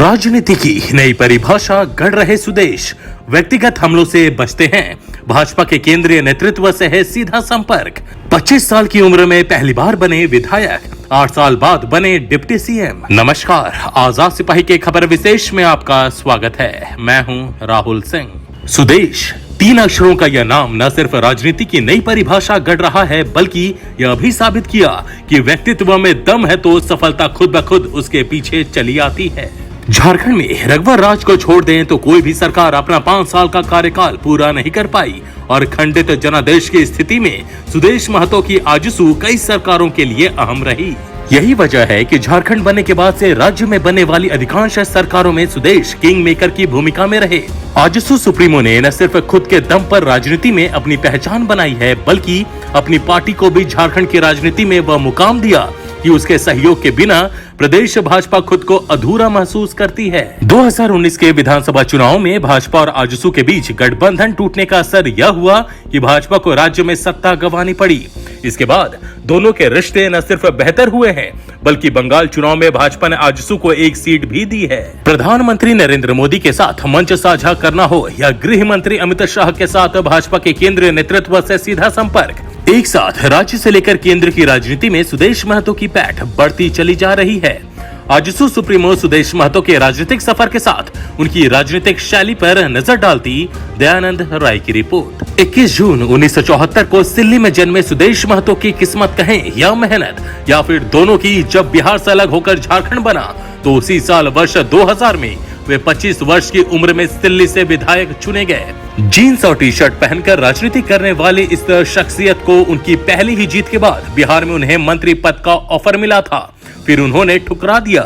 राजनीति की नई परिभाषा गढ़ रहे सुदेश। व्यक्तिगत हमलों से बचते हैं, भाजपा के केंद्रीय नेतृत्व से है सीधा संपर्क। 25 साल की उम्र में पहली बार बने विधायक, 8 साल बाद बने डिप्टी सीएम। नमस्कार, आजाद सिपाही के खबर विशेष में आपका स्वागत है। मैं हूं राहुल सिंह। सुदेश, 3 अक्षरों का यह नाम न सिर्फ राजनीति की नई परिभाषा गढ़ रहा है, बल्कि यह भी साबित किया कि व्यक्तित्व में दम है तो सफलता खुद ब खुद उसके पीछे चली आती है। झारखंड में रघुवर राज को छोड़ दें तो कोई भी सरकार अपना 5 साल का कार्यकाल पूरा नहीं कर पाई और खंडित जनादेश की स्थिति में सुदेश महतो की आजसू कई सरकारों के लिए अहम रही। यही वजह है कि झारखंड बनने के बाद से राज्य में बनने वाली अधिकांश सरकारों में सुदेश किंग मेकर की भूमिका में रहे। आजसू सुप्रीमो ने न सिर्फ खुद के दम पर राजनीति में अपनी पहचान बनाई है, बल्कि अपनी पार्टी को भी झारखंड की राजनीति में वह मुकाम दिया कि उसके सहयोग के बिना प्रदेश भाजपा खुद को अधूरा महसूस करती है। 2019 के विधानसभा चुनाव में भाजपा और आजसू के बीच गठबंधन टूटने का असर यह हुआ कि भाजपा को राज्य में सत्ता गंवानी पड़ी। इसके बाद दोनों के रिश्ते न सिर्फ बेहतर हुए हैं, बल्कि बंगाल चुनाव में भाजपा ने आजसू को 1 सीट भी दी है। प्रधानमंत्री नरेंद्र मोदी के साथ मंच साझा करना हो या गृह मंत्री अमित शाह के साथ भाजपा के केंद्रीय नेतृत्व से सीधा संपर्क, एक साथ राज्य से लेकर केंद्र की राजनीति में सुदेश महतो की पैठ बढ़ती चली जा रही है। आजसू सुप्रीमो सुदेश महतो के राजनीतिक सफर के साथ उनकी राजनीतिक शैली पर नजर डालती दयानंद राय की रिपोर्ट। 21 जून 1974 को सिल्ली में जन्मे सुदेश महतो की किस्मत कहें या मेहनत या फिर दोनों की, जब बिहार से अलग होकर झारखंड बना तो उसी साल वर्ष 2000 में वे 25 वर्ष की उम्र में दिल्ली से विधायक चुने गए। जीन्स और टी शर्ट पहनकर राजनीति करने वाली इस शख्सियत को उनकी पहली ही जीत के बाद बिहार में उन्हें मंत्री पद का ऑफर मिला था, फिर उन्होंने ठुकरा दिया।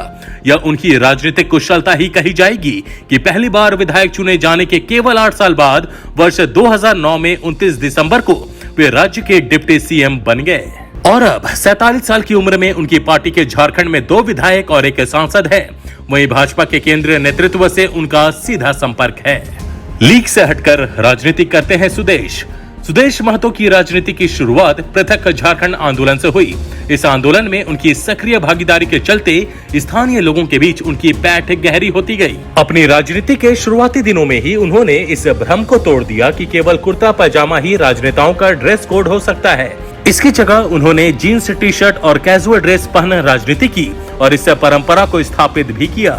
यह उनकी राजनीतिक कुशलता ही कही जाएगी कि पहली बार विधायक चुने जाने के केवल 8 साल बाद वर्ष 2009 में 29 दिसंबर को वे राज्य के डिप्टी सीएम बन गए और अब 47 साल की उम्र में उनकी पार्टी के झारखंड में 2 विधायक और 1 सांसद है। वहीं भाजपा के केंद्रीय नेतृत्व से उनका सीधा संपर्क है। लीग से हटकर राजनीति करते हैं सुदेश। सुदेश महतो की राजनीति की शुरुआत पृथक झारखंड आंदोलन से हुई। इस आंदोलन में उनकी सक्रिय भागीदारी के चलते स्थानीय लोगों के बीच उनकी पैठ गहरी होती गई। अपनी राजनीति के शुरुआती दिनों में ही उन्होंने इस भ्रम को तोड़ दिया कि केवल कुर्ता पजामा ही राजनेताओं का ड्रेस कोड हो सकता है। इसकी जगह उन्होंने जीन्स, टी शर्ट और कैजुअल ड्रेस पहन राजनीति की और इस परंपरा को स्थापित भी किया।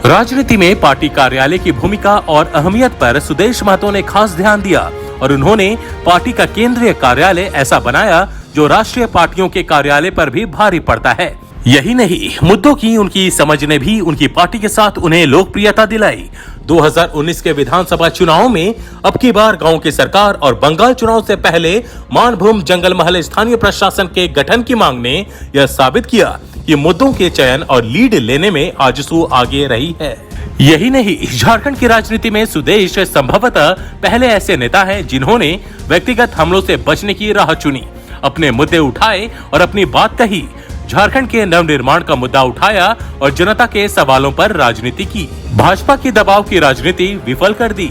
राजनीति में पार्टी कार्यालय की भूमिका और अहमियत पर सुदेश महतो ने खास ध्यान दिया और उन्होंने पार्टी का केंद्रीय कार्यालय ऐसा बनाया जो राष्ट्रीय पार्टियों के कार्यालय पर भी भारी पड़ता है। यही नहीं, मुद्दों की उनकी समझ ने भी उनकी पार्टी के साथ उन्हें लोकप्रियता दिलाई। 2019 के विधानसभा चुनाव में अब की बार गांव की सरकार और बंगाल चुनाव से पहले मानभूम जंगल महल स्थानीय प्रशासन के गठन की मांग ने यह साबित किया कि मुद्दों के चयन और लीड लेने में आजसू आगे रही है। यही नहीं, झारखंड की राजनीति में सुदेश संभवतः पहले ऐसे नेता हैं जिन्होंने व्यक्तिगत हमलों से बचने की राह चुनी, अपने मुद्दे उठाए और अपनी बात कही। झारखंड के नवनिर्माण का मुद्दा उठाया और जनता के सवालों पर राजनीति की। भाजपा की दबाव की राजनीति विफल कर दी।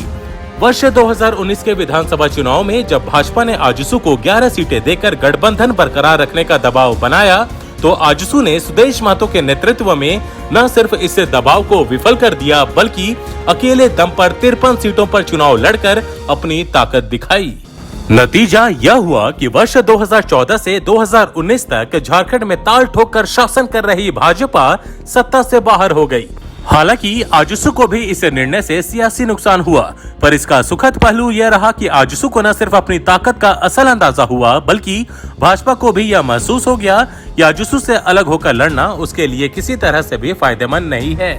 वर्ष 2019 के विधानसभा चुनाव में जब भाजपा ने आजसू को 11 सीटें देकर गठबंधन बरकरार रखने का दबाव बनाया, तो आजसू ने सुदेश महतो के नेतृत्व में न सिर्फ इस दबाव को विफल कर दिया, बल्कि अकेले दम पर 53 सीटों पर चुनाव लड़कर अपनी ताकत दिखाई। नतीजा यह हुआ कि वर्ष 2014 से 2019 तक झारखंड में ताल ठोककर शासन कर रही भाजपा सत्ता से बाहर हो गई। हालांकि आजसू को भी इस निर्णय से सियासी नुकसान हुआ, पर इसका सुखद पहलू यह रहा कि आजसू को न सिर्फ अपनी ताकत का असल अंदाजा हुआ, बल्कि भाजपा को भी यह महसूस हो गया कि आजसू से अलग होकर लड़ना उसके लिए किसी तरह से भी फायदेमंद नहीं है।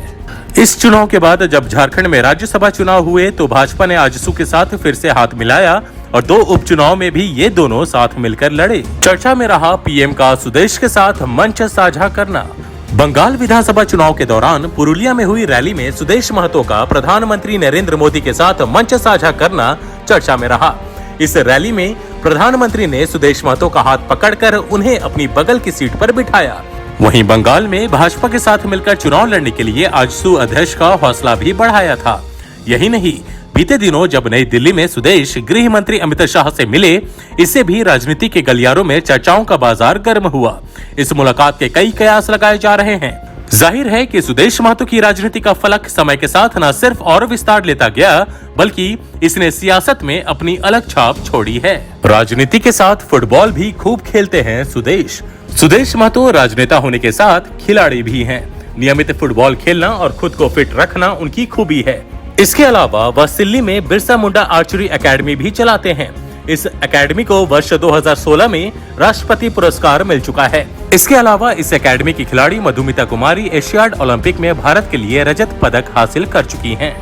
इस चुनाव के बाद जब झारखंड में राज्यसभा चुनाव हुए तो भाजपा ने आजसू के साथ फिर से हाथ मिलाया और 2 उपचुनाव में भी ये दोनों साथ मिलकर लड़े। चर्चा में रहा पीएम का सुदेश के साथ मंच साझा करना। बंगाल विधानसभा चुनाव के दौरान पुरुलिया में हुई रैली में सुदेश महतो का प्रधानमंत्री नरेंद्र मोदी के साथ मंच साझा करना चर्चा में रहा। इस रैली में प्रधानमंत्री ने सुदेश महतो का हाथ पकड़कर उन्हें अपनी बगल की सीट पर बिठाया। वहीं बंगाल में भाजपा के साथ मिलकर चुनाव लड़ने के लिए आजसू अध्यक्ष का हौसला भी बढ़ाया था। यही नहीं, बीते दिनों जब नई दिल्ली में सुदेश गृह मंत्री अमित शाह से मिले, इससे भी राजनीति के गलियारों में चर्चाओं का बाजार गर्म हुआ। इस मुलाकात के कई कयास लगाए जा रहे हैं। जाहिर है कि सुदेश महतो की राजनीति का फलक समय के साथ न सिर्फ और विस्तार लेता गया, बल्कि इसने सियासत में अपनी अलग छाप छोड़ी है। राजनीति के साथ फुटबॉल भी खूब खेलते हैं सुदेश महतो राजनेता होने के साथ खिलाड़ी भी हैं। नियमित फुटबॉल खेलना और खुद को फिट रखना उनकी खूबी है। इसके अलावा वह सिल्ली में बिरसा मुंडा आर्चरी एकेडमी भी चलाते हैं। इस एकेडमी को वर्ष 2016 में राष्ट्रपति पुरस्कार मिल चुका है। इसके अलावा इस एकेडमी की खिलाड़ी मधुमिता कुमारी एशियाड ओलंपिक में भारत के लिए रजत पदक हासिल कर चुकी हैं।